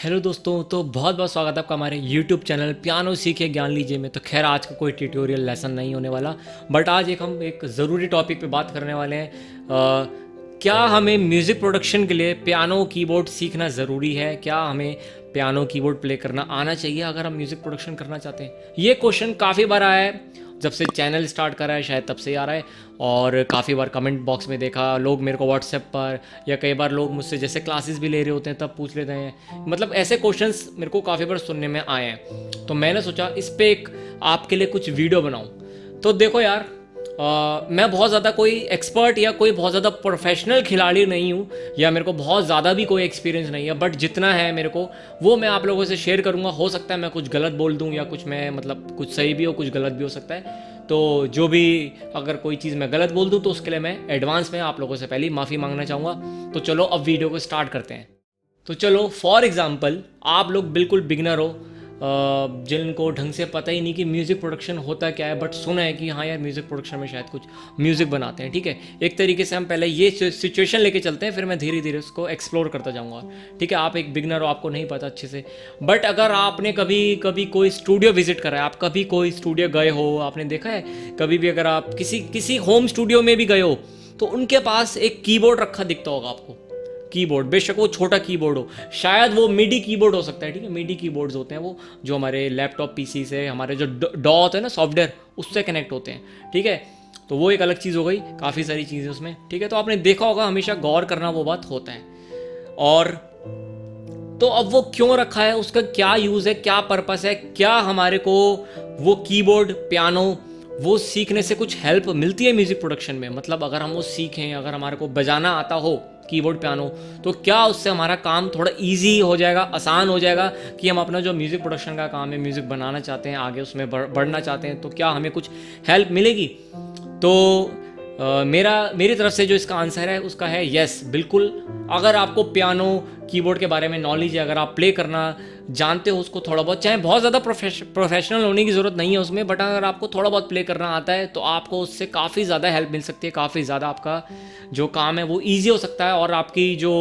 Hello दोस्तों, तो बहुत बहुत स्वागत है आपका हमारे YouTube चैनल पियानो सीखे ज्ञान लीजिए में। तो खैर आज का कोई ट्यूटोरियल लेसन नहीं होने वाला, बट आज हम एक ज़रूरी टॉपिक पे बात करने वाले हैं। क्या हमें म्यूज़िक प्रोडक्शन के लिए पियानो कीबोर्ड सीखना ज़रूरी है? क्या हमें पियानो कीबोर्ड प्ले करना आना चाहिए अगर हम म्यूज़िक प्रोडक्शन करना चाहते हैं? ये क्वेश्चन काफ़ी बार आया है, जब से चैनल स्टार्ट करा है शायद तब से आ रहा है। और काफ़ी बार कमेंट बॉक्स में देखा, लोग मेरे को व्हाट्सएप पर या कई बार लोग मुझसे जैसे क्लासेस भी ले रहे होते हैं तब पूछ लेते हैं। मतलब ऐसे क्वेश्चंस मेरे को काफ़ी बार सुनने में आए हैं, तो मैंने सोचा इस पर एक आपके लिए कुछ वीडियो बनाऊँ। तो देखो यार, मैं बहुत ज़्यादा कोई एक्सपर्ट या कोई बहुत ज़्यादा प्रोफेशनल खिलाड़ी नहीं हूँ, या मेरे को बहुत ज़्यादा भी कोई एक्सपीरियंस नहीं है, बट जितना है मेरे को वो मैं आप लोगों से शेयर करूँगा। हो सकता है मैं कुछ गलत बोल दूँ या कुछ मैं मतलब कुछ सही भी हो, कुछ गलत भी हो सकता है। तो जो भी अगर कोई चीज़ मैं गलत बोल दूँ तो उसके लिए मैं एडवांस में आप लोगों से पहले माफ़ी मांगना चाहूँगा। तो चलो अब वीडियो को स्टार्ट करते हैं। तो चलो फॉर एग्ज़ाम्पल, आप लोग बिल्कुल बिगनर हो, जिनको ढंग से पता ही नहीं कि म्यूज़िक प्रोडक्शन होता क्या है, बट सुना है कि हाँ यार म्यूज़िक प्रोडक्शन में शायद कुछ म्यूज़िक बनाते हैं। ठीक है, एक तरीके से हम पहले ये सिचुएशन लेके चलते हैं, फिर मैं धीरे धीरे उसको एक्सप्लोर करता जाऊँगा। ठीक है, आप एक बिगनर हो, आपको नहीं पता अच्छे से, बट अगर आपने कभी कभी कोई स्टूडियो विजिट करा है, आप कभी कोई स्टूडियो गए हो, आपने देखा है कभी भी, अगर आप किसी किसी होम स्टूडियो में भी गए हो तो उनके पास एक कीबोर्ड रखा दिखता होगा आपको। कीबोर्ड बेशक वो छोटा कीबोर्ड हो, शायद वो मिडी कीबोर्ड हो सकता है। ठीक है, मिडी कीबोर्ड्स होते हैं वो जो हमारे लैपटॉप पीसी से, हमारे जो डॉ होता है ना सॉफ्टवेयर, उससे कनेक्ट होते हैं। ठीक है, तो वो एक अलग चीज़ हो गई, काफ़ी सारी चीज़ें उसमें। ठीक है, तो आपने देखा होगा, हमेशा गौर करना वो बात होता है। और तो अब वो क्यों रखा है, उसका क्या यूज़ है, क्या पर्पस है, क्या हमारे को वो कीबोर्ड पियानो वो सीखने से कुछ हेल्प मिलती है म्यूज़िक प्रोडक्शन में? मतलब अगर हम वो सीखें, अगर हमारे को बजाना आता हो कीबोर्ड पियानो, तो क्या उससे हमारा काम थोड़ा इजी हो जाएगा, आसान हो जाएगा कि हम अपना जो म्यूज़िक प्रोडक्शन का काम है, म्यूज़िक बनाना चाहते हैं, आगे उसमें बढ़ना चाहते हैं, तो क्या हमें कुछ हेल्प मिलेगी? तो मेरी तरफ से जो इसका आंसर है उसका है यस, बिल्कुल। अगर आपको पियानो कीबोर्ड के बारे में नॉलेज है, अगर आप प्ले करना जानते हो उसको थोड़ा बहुत, चाहे बहुत ज़्यादा प्रोफेशनल होने की ज़रूरत नहीं है उसमें, बट अगर आपको थोड़ा बहुत प्ले करना आता है तो आपको उससे काफ़ी ज़्यादा हेल्प मिल सकती है, काफ़ी ज़्यादा आपका जो काम है वो ईजी हो सकता है। और आपकी जो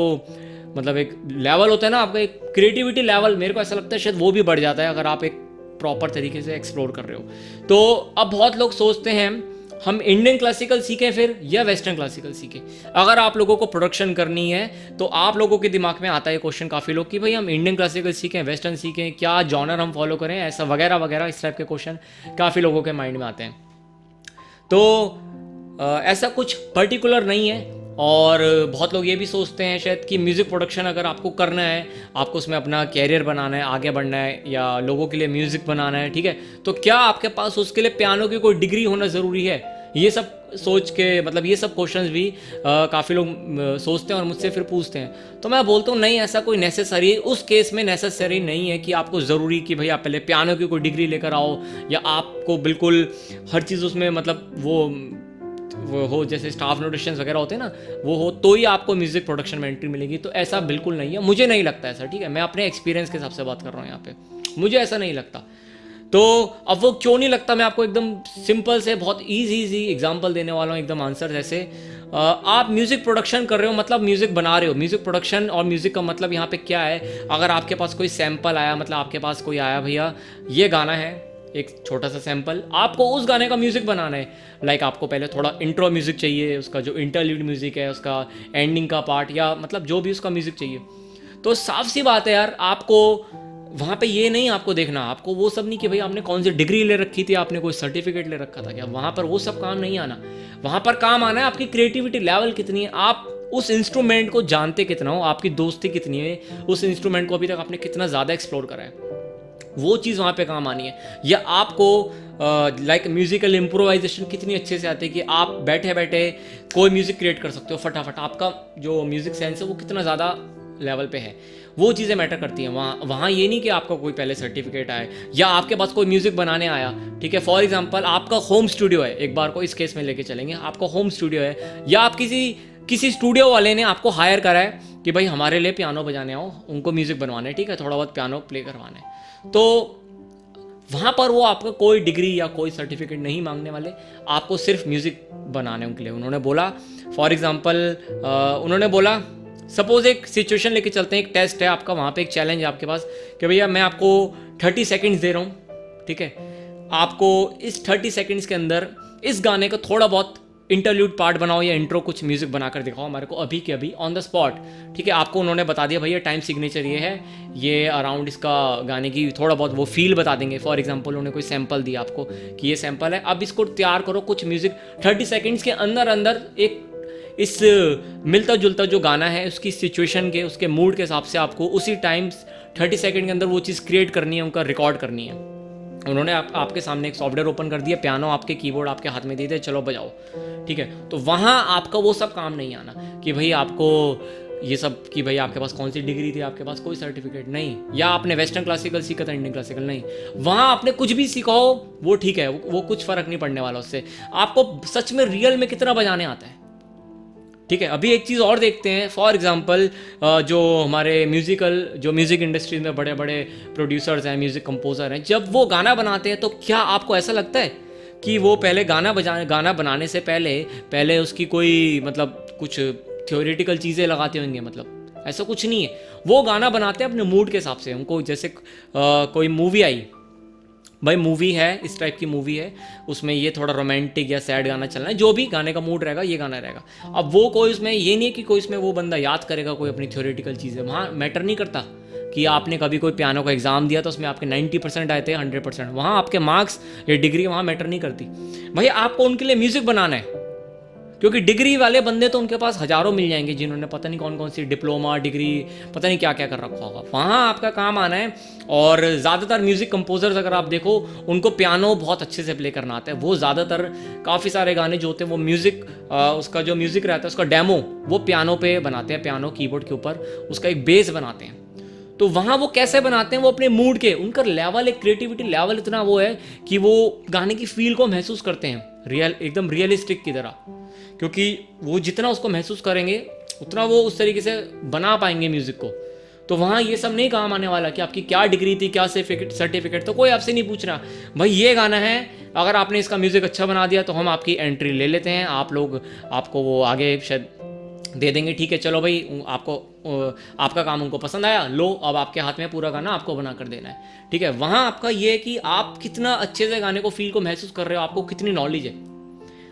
मतलब एक लेवल होता है ना, आपका एक क्रिएटिविटी लेवल, मेरे को ऐसा लगता है शायद वो भी बढ़ जाता है अगर आप एक प्रॉपर तरीके से एक्सप्लोर कर रहे हो। तो अब बहुत लोग सोचते हैं हम इंडियन क्लासिकल सीखें फिर या वेस्टर्न क्लासिकल सीखें। अगर आप लोगों को प्रोडक्शन करनी है तो आप लोगों के दिमाग में आता है क्वेश्चन काफ़ी लोग कि भाई हम इंडियन क्लासिकल सीखें, वेस्टर्न सीखें, क्या जॉनर हम फॉलो करें, ऐसा वगैरह वगैरह, इस टाइप के क्वेश्चन काफ़ी लोगों के माइंड में आते हैं। तो ऐसा कुछ पर्टिकुलर नहीं है। और बहुत लोग ये भी सोचते हैं शायद कि म्यूज़िक प्रोडक्शन अगर आपको करना है, आपको उसमें अपना कैरियर बनाना है, आगे बढ़ना है, या लोगों के लिए म्यूज़िक बनाना है, ठीक है, तो क्या आपके पास उसके लिए पियानो की कोई डिग्री होना ज़रूरी है? ये सब सोच के, मतलब ये सब क्वेश्चंस भी काफ़ी लोग सोचते हैं और मुझसे फिर पूछते हैं। तो मैं बोलता हूँ नहीं, ऐसा कोई नेसेसरी, उस केस में नेसेसरी नहीं है कि आपको ज़रूरी कि भाई आप पहले पियानो की कोई डिग्री लेकर आओ, या आपको बिल्कुल हर चीज़ उसमें मतलब वो हो, जैसे स्टाफ नोटेशंस वगैरह होते हैं ना, वो हो तो ही आपको म्यूज़िक प्रोडक्शन में एंट्री मिलेगी। तो ऐसा बिल्कुल नहीं है, मुझे नहीं लगता ऐसा। ठीक है, मैं अपने एक्सपीरियंस के हिसाब से बात कर रहा हूँ यहाँ पे, मुझे ऐसा नहीं लगता। तो अब वो क्यों नहीं लगता, मैं आपको एकदम सिंपल से बहुत ईजी एग्जांपल देने वाला हूँ, एकदम आंसर जैसे। आप म्यूज़िक प्रोडक्शन कर रहे हो, मतलब म्यूज़िक बना रहे हो। म्यूज़िक प्रोडक्शन और म्यूज़िक का मतलब यहाँ पे क्या है? अगर आपके पास कोई सैम्पल आया, मतलब आपके पास कोई आया, भैया ये गाना है, एक छोटा सा सैम्पल, आपको उस गाने का म्यूज़िक बनाना है। लाइक आपको पहले थोड़ा इंट्रो म्यूज़िक चाहिए, उसका जो इंटरल्यूड म्यूज़िक है, उसका एंडिंग का पार्ट, या मतलब जो भी उसका म्यूज़िक चाहिए। तो साफ सी बात है यार, आपको वहाँ पे ये नहीं आपको देखना, आपको वो सब नहीं कि भाई आपने कौन सी डिग्री ले रखी थी, आपने कोई सर्टिफिकेट ले रखा था क्या, वहाँ पर वो सब काम नहीं आना। वहाँ पर काम आना है आपकी क्रिएटिविटी लेवल कितनी है, आप उस इंस्ट्रूमेंट को जानते कितना हो, आपकी दोस्ती कितनी है, उस इंस्ट्रूमेंट को अभी तक आपने कितना ज़्यादा एक्सप्लोर करा है, वो चीज़ वहाँ पे काम आनी है। या आपको लाइक म्यूज़िकल इम्प्रोवाइजेशन कितनी अच्छे से आती है कि आप बैठे बैठे कोई म्यूज़िक क्रिएट कर सकते हो फटाफट, आपका जो म्यूज़िक सेंस है वो कितना ज़्यादा लेवल पे है, वो चीज़ें मैटर करती हैं। वहाँ ये नहीं कि आपका कोई पहले सर्टिफिकेट आए या आपके पास कोई म्यूज़िक बनाने आया। ठीक है, फॉर एग्जांपल आपका होम स्टूडियो है, एक बार को इस केस में लेके चलेंगे, आपका होम स्टूडियो है, या आप किसी स्टूडियो वाले ने आपको हायर करा है कि भाई हमारे लिए पियानो बजाने आओ, उनको म्यूज़िक बनवाना है, ठीक है, थोड़ा बहुत पियानो प्ले करवाना है। तो वहाँ पर वो आपका कोई डिग्री या कोई सर्टिफिकेट नहीं मांगने वाले, आपको सिर्फ म्यूज़िक बनाने उनके लिए। उन्होंने बोला फॉर एग्ज़ाम्पल, उन्होंने बोला सपोज एक सिचुएशन लेके चलते हैं, एक टेस्ट है आपका, वहाँ पे एक चैलेंज है आपके पास कि भैया मैं आपको 30 सेकंड्स दे रहा हूँ, ठीक है, आपको इस 30 सेकंड्स के अंदर इस गाने का थोड़ा बहुत इंटरल्यूड पार्ट बनाओ या इंट्रो कुछ म्यूजिक बनाकर दिखाओ हमारे को अभी के अभी ऑन द स्पॉट, ठीक है। आपको उन्होंने बता दिया भैया टाइम सिग्नेचर ये है, ये अराउंड इसका गाने की थोड़ा बहुत वो फील बता देंगे। फॉर एग्जांपल उन्होंने कोई सैंपल दिया आपको कि ये सैंपल है, अब इसको तैयार करो कुछ म्यूजिक 30 सेकेंड्स के अंदर अंदर एक इस मिलता जुलता जो गाना है उसकी सिचुएशन के उसके मूड के हिसाब से आपको उसी टाइम 30 सेकंड के अंदर वो चीज़ क्रिएट करनी है, उनका रिकॉर्ड करनी है। उन्होंने आपके सामने एक सॉफ्टवेयर ओपन कर दिया, पियानो आपके कीबोर्ड आपके हाथ में दे दिया, चलो बजाओ, ठीक है। तो वहाँ आपका वो सब काम नहीं आना कि भाई आपको ये सब कि भाई आपके पास कौन सी डिग्री थी, आपके पास कोई सर्टिफिकेट नहीं, या आपने वेस्टर्न क्लासिकल सीखा था इंडियन क्लासिकल नहीं। वहाँ आपने कुछ भी सीखा हो वो ठीक है, वो कुछ फ़र्क नहीं पड़ने वाला उससे। आपको सच में रियल में कितना बजाने आता है, ठीक है। अभी एक चीज़ और देखते हैं, फॉर एग्जांपल जो हमारे म्यूज़िक इंडस्ट्री में बड़े बड़े प्रोड्यूसर्स हैं, म्यूज़िक कंपोज़र हैं, जब वो गाना बनाते हैं तो क्या आपको ऐसा लगता है कि वो पहले गाना बनाने से पहले उसकी कोई मतलब कुछ थ्योरेटिकल चीज़ें लगाते होंगे? मतलब ऐसा कुछ नहीं है। वो गाना बनाते हैं अपने मूड के हिसाब से। उनको जैसे कोई मूवी आई, भाई मूवी है, इस टाइप की मूवी है, उसमें ये थोड़ा रोमांटिक या सैड गाना चलना है, जो भी गाने का मूड रहेगा ये गाना रहेगा। अब वो कोई उसमें ये नहीं है कि कोई इसमें वो बंदा याद करेगा कोई अपनी थ्योरेटिकल चीज़ें, वहाँ मैटर नहीं करता कि आपने कभी कोई पियानो का एग्जाम दिया तो उसमें आपके 90% आए थे 100%, वहाँ आपके मार्क्स या डिग्री वहाँ मैटर नहीं करती। भाई आपको उनके लिए म्यूज़िक बनाना है, क्योंकि डिग्री वाले बंदे तो उनके पास हज़ारों मिल जाएंगे जिन्होंने पता नहीं कौन कौन सी डिप्लोमा डिग्री पता नहीं क्या क्या कर रखा होगा, वहाँ आपका काम आना है। और ज़्यादातर म्यूज़िक कंपोजर्स अगर आप देखो उनको पियानो बहुत अच्छे से प्ले करना आता है। वो ज़्यादातर काफ़ी सारे गाने जो होते हैं वो म्यूज़िक उसका जो म्यूज़िक रहता है उसका डेमो वो पियानो पे बनाते हैं, पियानो कीबोर्ड के ऊपर उसका एक बेस बनाते हैं। तो वहाँ वो कैसे बनाते हैं, वो अपने मूड के, उनका लेवल एक क्रिएटिविटी लेवल इतना वो है कि वो गाने की फील को महसूस करते हैं एकदम रियलिस्टिक की तरह, क्योंकि वो जितना उसको महसूस करेंगे उतना वो उस तरीके से बना पाएंगे म्यूज़िक को। तो वहाँ ये सब नहीं काम आने वाला कि आपकी क्या डिग्री थी, क्या सर्टिफिकेट, तो कोई आपसे नहीं पूछ रहा भाई ये गाना है, अगर आपने इसका म्यूज़िक अच्छा बना दिया तो हम आपकी एंट्री ले लेते हैं, आप लोग आपको वो आगे शायद दे देंगे, ठीक है चलो भाई आपको आपका काम उनको पसंद आया, लो अब आपके हाथ में पूरा गाना आपको बना कर देना है, ठीक है। वहाँ आपका ये है कि आप कितना अच्छे से गाने को फील को महसूस कर रहे हो, आपको कितनी नॉलेज है।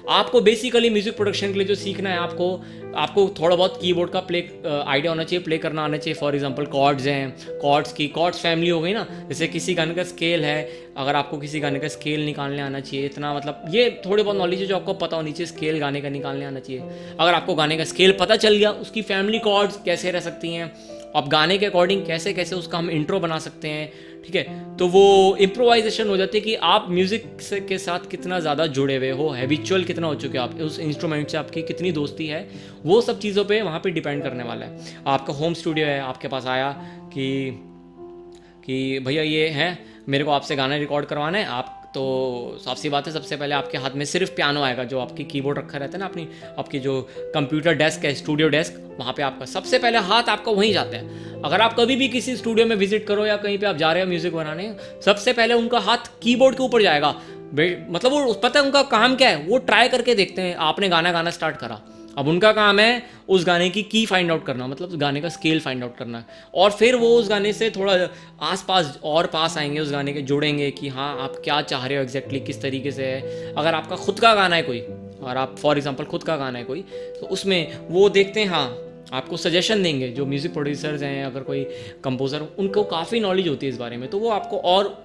आपको बेसिकली म्यूजिक प्रोडक्शन के लिए जो सीखना है, आपको थोड़ा बहुत कीबोर्ड का प्ले आइडिया होना चाहिए, प्ले करना आना चाहिए। फॉर एग्जांपल कॉर्ड्स हैं, कॉर्ड्स फैमिली हो गई ना, जैसे किसी गाने का स्केल है, अगर आपको किसी गाने का स्केल निकालने आना चाहिए, इतना मतलब ये थोड़ी बहुत नॉलेज है जो आपको पता होनी चाहिए, स्केल गाने का निकालने आना चाहिए। अगर आपको गाने का स्केल पता चल गया, उसकी फैमिली कॉर्ड्स कैसे रह सकती हैं, अब गाने के अकॉर्डिंग कैसे कैसे उसका हम इंट्रो बना सकते हैं, ठीक है। तो वो इम्प्रोवाइजेशन हो जाती है कि आप म्यूज़िक के साथ कितना ज़्यादा जुड़े हुए हो, हैबिचुअल कितना हो चुके हो आप, उस इंस्ट्रूमेंट से आपकी कितनी दोस्ती है, वो सब चीज़ों पे वहाँ पे डिपेंड करने वाला है। आपका होम स्टूडियो है, आपके पास आया कि भैया ये है मेरे को आपसे गाना रिकॉर्ड करवाना है, आप तो साफ सी बात है सबसे पहले आपके हाथ में सिर्फ पियानो आएगा, जो आपकी कीबोर्ड रखा रहता है ना, आपकी जो कंप्यूटर डेस्क है, स्टूडियो डेस्क, वहाँ पे आपका सबसे पहले हाथ आपका वहीं जाता है। अगर आप कभी भी किसी स्टूडियो में विजिट करो या कहीं पे आप जा रहे हो म्यूज़िक बनाने, सबसे पहले उनका हाथ कीबोर्ड के ऊपर जाएगा। मतलब वो पता है उनका काम क्या है, वो ट्राई करके देखते हैं। आपने गाना स्टार्ट करा, अब उनका काम है उस गाने की फाइंड आउट करना, मतलब गाने का स्केल फाइंड आउट करना, और फिर वो उस गाने से थोड़ा आसपास और पास आएंगे, उस गाने के जुड़ेंगे कि हाँ आप क्या चाह रहे हो एग्जैक्टली, किस तरीके से है। अगर आपका खुद का गाना है कोई, और आप फॉर एग्जांपल खुद का गाना है कोई, तो उसमें वो देखते हैं, हाँ आपको सजेशन देंगे जो म्यूज़िक प्रोड्यूसर्स हैं, अगर कोई कंपोज़र, उनको काफ़ी नॉलेज होती है इस बारे में, तो वो आपको और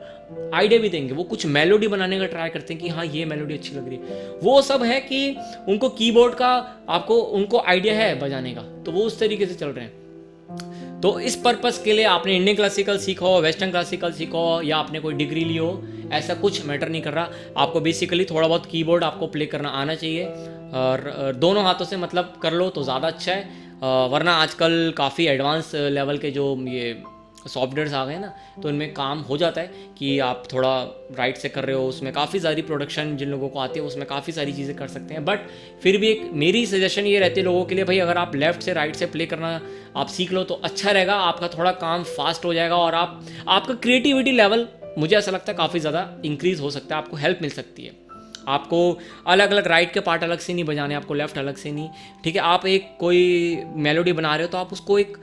आइडिया भी देंगे। वो कुछ मेलोडी बनाने का ट्राई करते हैं कि हाँ ये मेलोडी अच्छी लग रही है। वो सब है कि उनको कीबोर्ड का उनको आइडिया है बजाने का, तो वो उस तरीके से चल रहे हैं। तो इस पर्पस के लिए आपने इंडियन क्लासिकल सीखा हो, वेस्टर्न क्लासिकल सीखा हो, या आपने कोई डिग्री ली हो, ऐसा कुछ मैटर नहीं कर रहा। आपको बेसिकली थोड़ा बहुत कीबोर्ड आपको प्ले करना आना चाहिए, और दोनों हाथों से मतलब कर लो तो ज़्यादा अच्छा है। वरना आजकल काफ़ी एडवांस लेवल के जो ये सॉफ्टवेयर्स आ गए ना, तो इनमें काम हो जाता है कि आप थोड़ा राइट से कर रहे हो, उसमें काफ़ी सारी प्रोडक्शन जिन लोगों को आती है उसमें काफ़ी सारी चीज़ें कर सकते हैं। बट फिर भी एक मेरी सजेशन ये रहती है लोगों के लिए, भाई अगर आप लेफ़्ट से राइट से प्ले करना आप सीख लो तो अच्छा रहेगा, आपका थोड़ा काम फास्ट हो जाएगा, और आपका क्रिएटिविटी लेवल मुझे ऐसा लगता है काफ़ी ज़्यादा इंक्रीज़ हो सकता है, आपको हेल्प मिल सकती है। आपको अलग अलग राइट के पार्ट अलग से नहीं बजाने, आपको लेफ्ट अलग से नहीं, ठीक है। आप एक कोई मेलोडी बना रहे हो तो आप उसको एक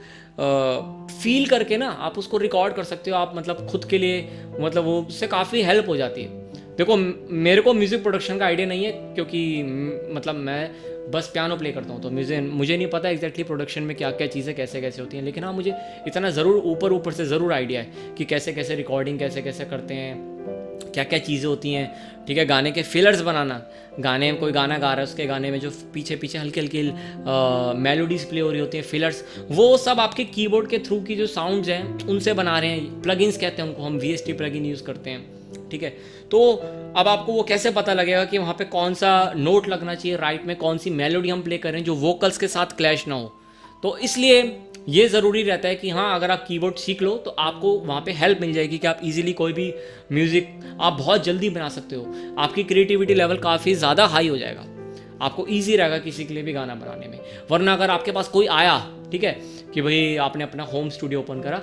फील करके ना आप उसको रिकॉर्ड कर सकते हो, आप मतलब खुद के लिए, मतलब वो उससे काफ़ी हेल्प हो जाती है। देखो मेरे को म्यूज़िक प्रोडक्शन का आइडिया नहीं है, क्योंकि मतलब मैं बस पियानो प्ले करता हूँ, तो मुझे नहीं पता एग्जैक्टली प्रोडक्शन में क्या क्या चीज़ें कैसे कैसे होती हैं, लेकिन हाँ मुझे इतना ज़रूर ऊपर ऊपर से ज़रूर आइडिया है कि कैसे कैसे रिकॉर्डिंग कैसे कैसे करते हैं, क्या क्या चीज़ें होती हैं, ठीक है। गाने के फिलर्स बनाना, गाने में कोई गाना गा रहा है उसके गाने में जो पीछे पीछे हल्की हल्की मेलोडीज प्ले हो रही होती हैं, फिलर्स, वो सब आपके कीबोर्ड के थ्रू की जो साउंड्स हैं उनसे बना रहे हैं। प्लगइन्स कहते हैं उनको, हम VST प्लगइन यूज़ करते हैं, ठीक है। तो अब आपको वो कैसे पता लगेगा कि वहाँ पे कौन सा नोट लगना चाहिए राइट में, कौन सी मेलोडी हम प्ले कर रहे हैं जो वोकल्स के साथ क्लैश ना हो। तो इसलिए ये ज़रूरी रहता है कि हाँ अगर आप कीबोर्ड सीख लो तो आपको वहाँ पे हेल्प मिल जाएगी कि आप इजीली कोई भी म्यूज़िक आप बहुत जल्दी बना सकते हो, आपकी क्रिएटिविटी लेवल काफ़ी ज़्यादा हाई हो जाएगा, आपको ईजी रहेगा किसी के लिए भी गाना बनाने में। वरना अगर आपके पास कोई आया, ठीक है, कि भाई आपने अपना होम स्टूडियो ओपन करा,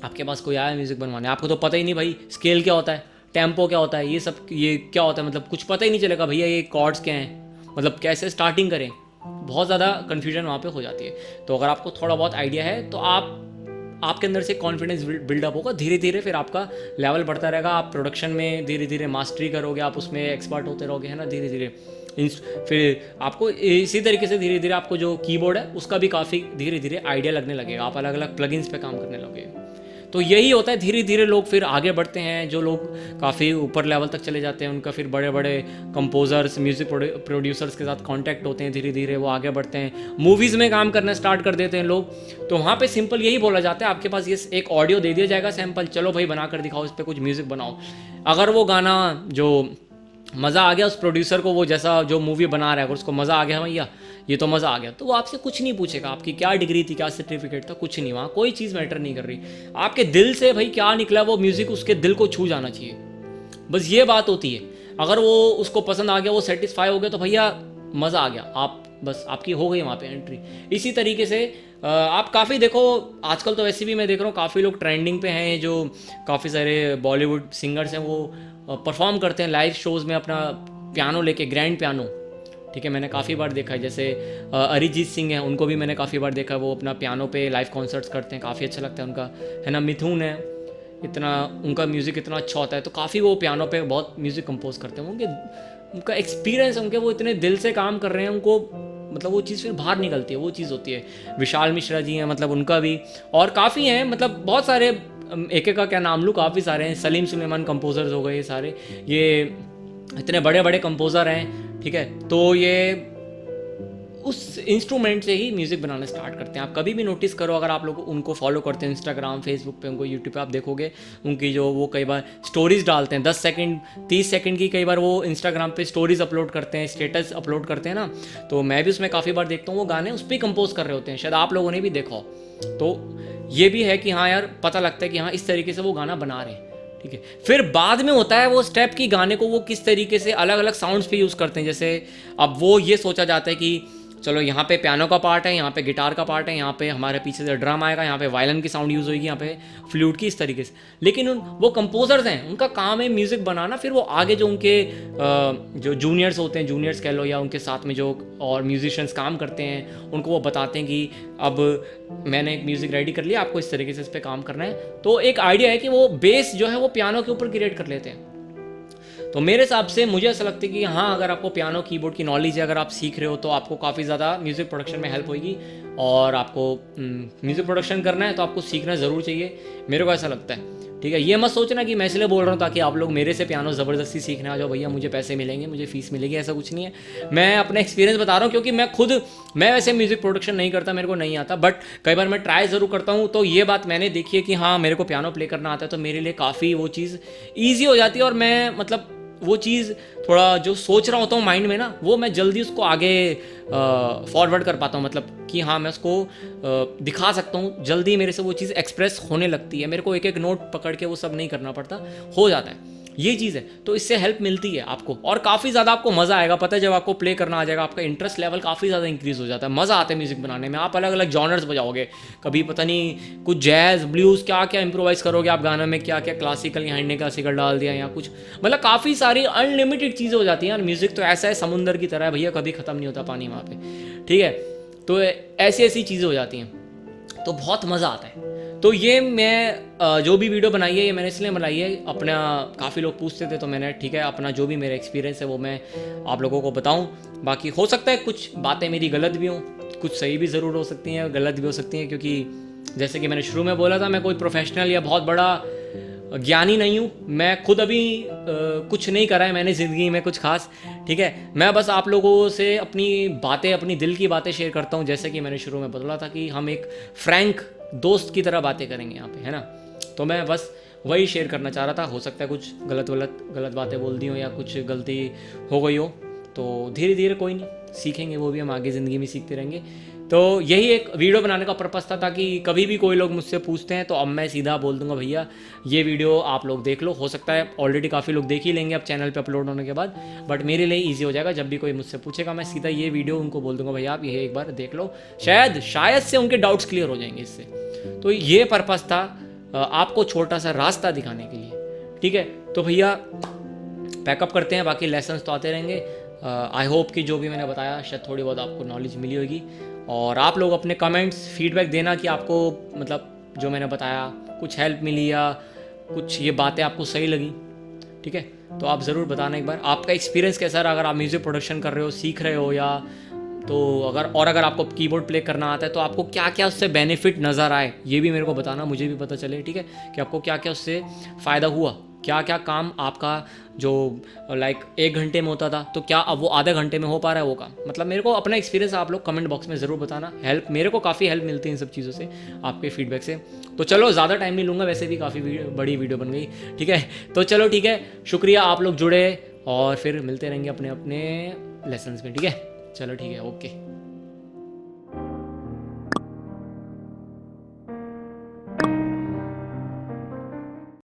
आपके पास कोई आया म्यूज़िक बनवाने, आपको तो पता ही नहीं भाई स्केल क्या होता है, टेम्पो क्या होता है, ये सब ये क्या होता है, मतलब कुछ पता ही नहीं चलेगा भैया ये कॉर्ड्स क्या हैं, मतलब कैसे स्टार्टिंग करें, बहुत ज़्यादा कन्फ्यूजन वहाँ पे हो जाती है। तो अगर आपको थोड़ा बहुत आइडिया है तो आपके अंदर से कॉन्फिडेंस बिल्डअप होगा, धीरे धीरे फिर आपका लेवल बढ़ता रहेगा, आप प्रोडक्शन में धीरे धीरे मास्टरी करोगे, आप उसमें एक्सपर्ट होते रहोगे, है ना, धीरे धीरे। फिर आपको इसी तरीके से धीरे धीरे आपको जो कीबोर्ड है उसका भी काफ़ी धीरे धीरे आइडिया लगने लगेगा, आप अलग अलग प्लगइन्स पे काम करने लगेंगे। तो यही होता है, धीरे धीरे लोग फिर आगे बढ़ते हैं, जो लोग काफ़ी ऊपर लेवल तक चले जाते हैं उनका फिर बड़े बड़े कंपोजर्स म्यूज़िक प्रोड्यूसर्स के साथ कांटेक्ट होते हैं, धीरे धीरे वो आगे बढ़ते हैं, मूवीज़ में काम करना स्टार्ट कर देते हैं लोग। तो वहाँ पे सिंपल यही बोला जाता है, आपके पास ये एक ऑडियो दे दिया जाएगा सैम्पल, चलो भाई बना कर दिखाओ, इस पर कुछ म्यूज़िक बनाओ। अगर वो गाना जो मज़ा आ गया उस प्रोड्यूसर को, वो जैसा जो मूवी बना रहा है अगर उसको मज़ा आ गया भैया ये तो मज़ा आ गया, तो वो आपसे कुछ नहीं पूछेगा, आपकी क्या डिग्री थी, क्या सर्टिफिकेट था, कुछ नहीं, वहाँ कोई चीज़ मैटर नहीं कर रही, आपके दिल से भाई क्या निकला वो म्यूज़िक उसके दिल को छू जाना चाहिए, बस ये बात होती है। अगर वो उसको पसंद आ गया, वो सेटिस्फाई हो गया, तो भैया मज़ा आ गया, आप बस आपकी हो गई वहाँ पे एंट्री। इसी तरीके से आप काफ़ी देखो, आजकल तो वैसे भी मैं देख रहा हूँ काफ़ी लोग ट्रेंडिंग पे हैं, जो काफ़ी सारे बॉलीवुड सिंगर्स हैं वो परफॉर्म करते हैं लाइव शोज़ में अपना पियानो लेके, ग्रैंड पियानो, ठीक है, मैंने काफ़ी बार देखा है। जैसे अरिजीत सिंह है, उनको भी मैंने काफ़ी बार देखा है, वो अपना पियानो पे लाइव कॉन्सर्ट्स करते हैं, काफ़ी अच्छा लगता है उनका, है ना। मिथुन है, इतना उनका म्यूज़िक इतना अच्छा होता है, तो काफ़ी वो पियानो पे बहुत म्यूज़िक कंपोज करते हैं, उनका एक्सपीरियंस, उनके वो इतने दिल से काम कर रहे हैं, उनको मतलब वो चीज़ फिर बाहर निकलती है, वो चीज़ होती है। विशाल मिश्रा जी हैं, मतलब उनका भी, और काफ़ी हैं, मतलब बहुत सारे, एक एक का क्या नाम लूँ, काफ़ी सारे हैं, सलीम सुलेमान कंपोजर्स हो गए, ये सारे ये इतने बड़े बड़े कंपोज़र हैं, ठीक है। तो ये उस इंस्ट्रूमेंट से ही म्यूज़िक बनाना स्टार्ट करते हैं। आप कभी भी नोटिस करो, अगर आप लोग उनको फॉलो करते हैं इंस्टाग्राम फेसबुक पे, उनको यूट्यूब पे, आप देखोगे उनकी जो वो कई बार स्टोरीज़ डालते हैं 10 सेकंड 30 सेकंड की, कई बार वो इंस्टाग्राम पे स्टोरीज़ अपलोड करते हैं, स्टेटस अपलोड करते हैं ना, तो मैं भी उसमें काफ़ी बार देखता हूँ, वो गाने उस पर कंपोज कर रहे होते हैं, शायद आप लोगों ने भी देखा हो। तो ये भी है कि हाँ यार, पता लगता है कि हाँ इस तरीके से वो गाना बना रहे हैं, ठीक है। फिर बाद में होता है वो स्टेप की गाने को वो किस तरीके से अलग अलग साउंड्स पे यूज़ करते हैं। जैसे अब वो ये सोचा जाता है कि चलो यहाँ पे पियानो का पार्ट है, यहाँ पे गिटार का पार्ट है, यहाँ पे हमारे पीछे से ड्रम आएगा, यहाँ पे वायलिन की साउंड यूज़ होगी, यहाँ पे फ्लूट की, इस तरीके से। लेकिन वो कंपोजर्स हैं, उनका काम है म्यूज़िक बनाना, फिर वो आगे जो उनके जो जूनियर्स होते हैं, जूनियर्स कह लो, या उनके साथ में जो और म्यूजिशियंस काम करते हैं, उनको वो बताते हैं कि अब मैंने एक म्यूज़िक रेडी कर लिया, आपको इस तरीके से इस पर काम करना है। तो एक आइडिया है कि वो बेस जो है वो पियानो के ऊपर क्रिएट कर लेते हैं। तो मेरे हिसाब से मुझे ऐसा लगता है कि हाँ, अगर आपको पियानो कीबोर्ड की नॉलेज है, अगर आप सीख रहे हो, तो आपको काफ़ी ज़्यादा म्यूज़िक प्रोडक्शन में हेल्प होगी। और आपको म्यूज़िक प्रोडक्शन करना है तो आपको सीखना ज़रूर चाहिए, मेरे को ऐसा लगता है, ठीक है। ये मत सोचना कि मैं इसलिए बोल रहा हूँ ताकि आप लोग मेरे से पियानो ज़बरदस्ती सीखने आ जाओ, भैया मुझे पैसे मिलेंगे, मुझे फ़ीस मिलेगी, ऐसा कुछ नहीं है। मैं अपना एक्सपीरियंस बता रहा हूँ, क्योंकि मैं वैसे म्यूज़िक प्रोडक्शन नहीं करता, मेरे को नहीं आता, बट कई बार मैं ट्राई ज़रूर करता हूँ। तो ये बात मैंने देखी है कि हाँ, मेरे को पियानो प्ले करना आता है, तो मेरे लिए काफ़ी वो चीज़ ईजी हो जाती है, और मैं मतलब वो चीज़ थोड़ा जो सोच रहा होता हूँ माइंड में ना, वो मैं जल्दी उसको आगे फॉरवर्ड कर पाता हूँ, मतलब कि हाँ मैं उसको दिखा सकता हूँ, जल्दी मेरे से वो चीज़ एक्सप्रेस होने लगती है, मेरे को एक एक नोट पकड़ के वो सब नहीं करना पड़ता, हो जाता है। ये चीज़ है, तो इससे हेल्प मिलती है आपको और काफ़ी ज़्यादा आपको मज़ा आएगा। पता है जब आपको प्ले करना आ जाएगा, आपका इंटरेस्ट लेवल काफ़ी ज़्यादा इंक्रीज़ हो जाता है, मज़ा आता है म्यूज़िक बनाने में। आप अलग अलग जॉनर्स बजाओगे, कभी पता नहीं कुछ जैज़ ब्लूज़ क्या क्या इम्प्रोवाइज़ करोगे आप गाने में, क्या क्या क्लासिकल यहाँ इंडियन क्लासिकल डाल दिया या कुछ, मतलब काफ़ी सारी अनलिमिटेड चीज़ें हो जाती हैं यार। म्यूज़िक तो ऐसा है समुंदर की तरह है भैया, कभी ख़त्म नहीं होता पानी वहाँ पे, ठीक है। तो ऐसी ऐसी चीज़ें हो जाती हैं, तो बहुत मज़ा आता है। तो ये मैं जो भी वीडियो बनाई है ये मैंने इसलिए बनाई है, अपना काफ़ी लोग पूछते थे तो मैंने ठीक है अपना जो भी मेरा एक्सपीरियंस है वो मैं आप लोगों को बताऊं। बाकी हो सकता है कुछ बातें मेरी गलत भी हों, कुछ सही भी ज़रूर हो सकती हैं, गलत भी हो सकती हैं, क्योंकि जैसे कि मैंने शुरू में बोला था मैं कोई प्रोफेशनल या बहुत बड़ा ज्ञानी नहीं हूँ। मैं खुद अभी कुछ नहीं करा है मैंने ज़िंदगी में कुछ खास, ठीक है। मैं बस आप लोगों से अपनी बातें, अपनी दिल की बातें शेयर करता हूँ। जैसे कि मैंने शुरू में बोला था कि हम एक फ्रैंक दोस्त की तरह बातें करेंगे यहाँ पे, है ना। तो मैं बस वही शेयर करना चाह रहा था। हो सकता है कुछ गलत बातें बोल दी हो या कुछ गलती हो गई हो, तो धीरे धीरे कोई नहीं, सीखेंगे वो भी, हम आगे ज़िंदगी में सीखते रहेंगे। तो यही एक वीडियो बनाने का पर्पस था, ताकि कभी भी कोई लोग मुझसे पूछते हैं तो अब मैं सीधा बोल दूंगा भैया ये वीडियो आप लोग देख लो। हो सकता है ऑलरेडी काफ़ी लोग देख ही लेंगे अब चैनल पे अपलोड होने के बाद, बट मेरे लिए ईजी हो जाएगा। जब भी कोई मुझसे पूछेगा मैं सीधा ये वीडियो उनको बोल दूंगा भैया आप ये एक बार देख लो, शायद से उनके डाउट्स क्लियर हो जाएंगे इससे। तो ये पर्पस था आपको छोटा सा रास्ता दिखाने के लिए, ठीक है। तो भैया पैकअप करते हैं, बाकी लेसन्स तो आते रहेंगे। आई होप कि जो भी मैंने बताया शायद थोड़ी बहुत आपको नॉलेज मिली होगी। और आप लोग अपने कमेंट्स फीडबैक देना कि आपको मतलब जो मैंने बताया कुछ हेल्प मिली या कुछ ये बातें आपको सही लगी, ठीक है। तो आप ज़रूर बताना एक बार आपका एक्सपीरियंस कैसा रहा, अगर आप म्यूज़िक प्रोडक्शन कर रहे हो, सीख रहे हो, या तो अगर आपको कीबोर्ड प्ले करना आता है तो आपको क्या क्या उससे बेनिफिट नज़र आए ये भी मेरे को बताना, मुझे भी पता चले, ठीक है, कि आपको क्या क्या उससे फ़ायदा हुआ, क्या क्या काम आपका जो लाइक 1 घंटे में होता था तो क्या अब वो आधे घंटे में हो पा रहा है वो काम। मतलब मेरे को अपना एक्सपीरियंस आप लोग कमेंट बॉक्स में ज़रूर बताना, हेल्प मेरे को काफ़ी हेल्प मिलती है इन सब चीज़ों से, आपके फीडबैक से। तो चलो ज़्यादा टाइम नहीं लूँगा, वैसे भी काफ़ी बड़ी वीडियो बन गई, ठीक है। तो चलो ठीक है, शुक्रिया आप लोग जुड़े और फिर मिलते रहेंगे अपने अपने लेसन्स में, ठीक है। चलो ठीक है, ओके।